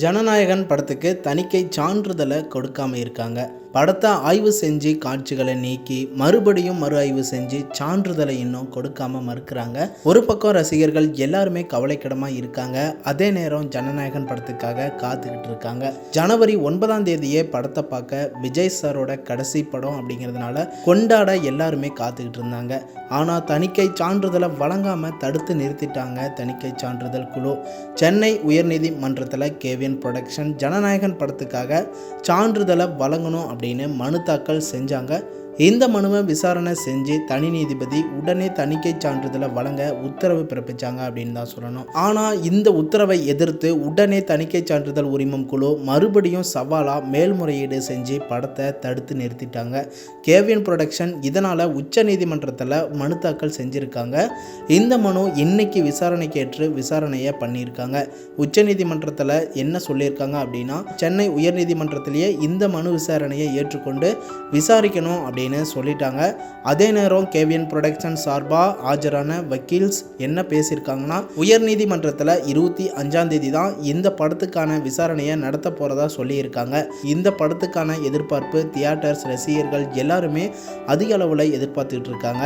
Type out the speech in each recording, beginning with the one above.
ஜனநாயகன் படத்துக்கு தணிக்கை சான்றிதழை கொடுக்காம இருக்காங்க. படத்தை ஆய்வு செஞ்சு காட்சிகளை நீக்கி மறுபடியும் மறு ஆய்வு செஞ்சு சான்றிதழை இன்னும் கொடுக்காம மறுக்கிறாங்க. ஒரு பக்கம் ரசிகர்கள் எல்லாருமே கவலைக்கிடமா இருக்காங்க. அதே நேரம் ஜனநாயகன் படத்துக்காக காத்துக்கிட்டு இருக்காங்க. ஜனவரி 9 படத்தை பார்க்க விஜய் சாரோட கடைசி படம் அப்படிங்கிறதுனால கொண்டாட எல்லாருமே காத்துக்கிட்டு இருந்தாங்க. ஆனால் தணிக்கை சான்றிதழை வழங்காம தடுத்து நிறுத்திட்டாங்க தணிக்கை சான்றிதழ் குழு. சென்னை உயர்நீதிமன்றத்தில் கேவிஎன் புரொடக்ஷன் ஜனநாயகன் படத்துக்காக சான்றிதழை வழங்கணும் அப்படின்னு மனு தாக்கல் செஞ்சாங்க. இந்த மனுவை விசாரணை செஞ்சு தனி நீதிபதி உடனே தணிக்கை சான்றிதழை வழங்க உத்தரவு பிறப்பிச்சாங்க அப்படின்னு தான் சொல்லணும். ஆனால் இந்த உத்தரவை எதிர்த்து உடனே தணிக்கை சான்றிதழ் உரிமம் குழு மறுபடியும் சவாலாக மேல்முறையீடு செஞ்சு படத்தை தடுத்து நிறுத்திட்டாங்க. கேவிஎன் புரொடக்ஷன் இதனால் உச்ச நீதிமன்றத்தில் மனு தாக்கல் செஞ்சுருக்காங்க. இந்த மனு இன்னைக்கு விசாரணைக்கு ஏற்று விசாரணையை பண்ணியிருக்காங்க. உச்ச நீதிமன்றத்தில் என்ன சொல்லியிருக்காங்க அப்படின்னா, சென்னை உயர்நீதிமன்றத்திலேயே இந்த மனு விசாரணையை ஏற்றுக்கொண்டு விசாரிக்கணும் அப்படின்னு சொல்லிட்டாங்க. அதே நேரம் கேவிஎன் புரொடக்ஷன் சார்பாக ஆஜரான வக்கீல்ஸ் என்ன பேசியிருக்காங்கன்னா, உயர்நீதிமன்றத்தில் 25 தான் இந்த படத்துக்கான விசாரணையை நடத்த போறதா சொல்லியிருக்காங்க. இந்த படத்துக்கான எதிர்பார்ப்பு தியேட்டர்ஸ் ரசிகர்கள் எல்லாருமே அதிக அளவில் எதிர்பார்த்துட்டு இருக்காங்க.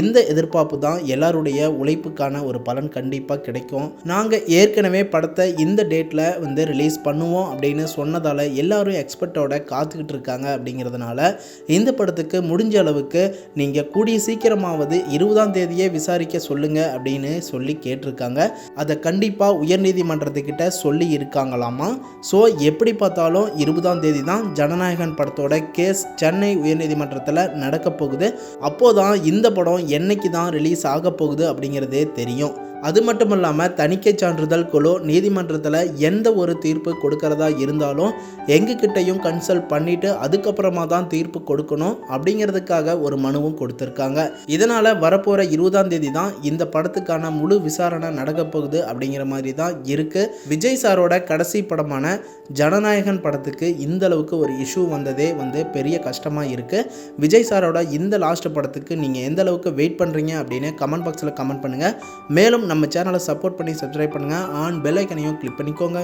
இந்த எதிர்பார்ப்பு தான் எல்லாருடைய உழைப்புக்கான ஒரு பலன் கண்டிப்பாக கிடைக்கும். நாங்கள் ஏற்கனவே படத்தை இந்த டேட்டில் ரிலீஸ் பண்ணுவோம் அப்படின்னு சொன்னதால் எல்லாரும் எக்ஸ்பெக்டோட காத்துக்கிட்டு இருக்காங்க. அப்படிங்கிறதுனால இந்த படத்துக்கு முடிஞ்ச அளவுக்கு நீங்கள் கூடிய சீக்கிரமாவது 20 விசாரிக்க சொல்லுங்க அப்படின்னு சொல்லி கேட்டிருக்காங்க. அதை கண்டிப்பாக உயர்நீதிமன்றத்துக்கிட்ட சொல்லி இருக்காங்களாமா. ஸோ எப்படி பார்த்தாலும் 20 தான் ஜனநாயகன் படத்தோட கேஸ் சென்னை உயர்நீதிமன்றத்தில் நடக்க போகுது. அப்போதான் இந்த படம் என்னைக்கு தான் ரிலீஸ் ஆக போகுது அப்படிங்கிறதே தெரியும். அது மட்டும் இல்லாமல் தணிக்கை சான்றிதழ் குழு நீதிமன்றத்தில் எந்த ஒரு தீர்ப்பு கொடுக்கறதா இருந்தாலும் எங்ககிட்டையும் கன்சல்ட் பண்ணிட்டு அதுக்கப்புறமா தான் தீர்ப்பு கொடுக்கணும் அப்படிங்கிறதுக்காக ஒரு மனுவும் கொடுத்துருக்காங்க. இதனால் வரப்போகிற 20 தான் இந்த படத்துக்கான முழு விசாரணை நடக்க போகுது அப்படிங்கிற மாதிரி தான் இருக்குது. விஜய் சாரோட கடைசி படமான ஜனநாயகன் படத்துக்கு இந்த அளவுக்கு ஒரு இஷ்யூ வந்ததே பெரிய கஷ்டமாக இருக்குது. விஜய் சாரோட இந்த லாஸ்ட் படத்துக்கு நீங்கள் எந்த அளவுக்கு வெயிட் பண்ணுறீங்க அப்படின்னு கமெண்ட் பாக்ஸில் கமெண்ட் பண்ணுங்கள். மேலும் நம்ம சேனலை சப்போர்ட் பண்ணி சப்ஸ்கிரைப் பண்ணுங்கள். பெல் ஐக்கனையும் கிளிக் பண்ணிக்கோங்க.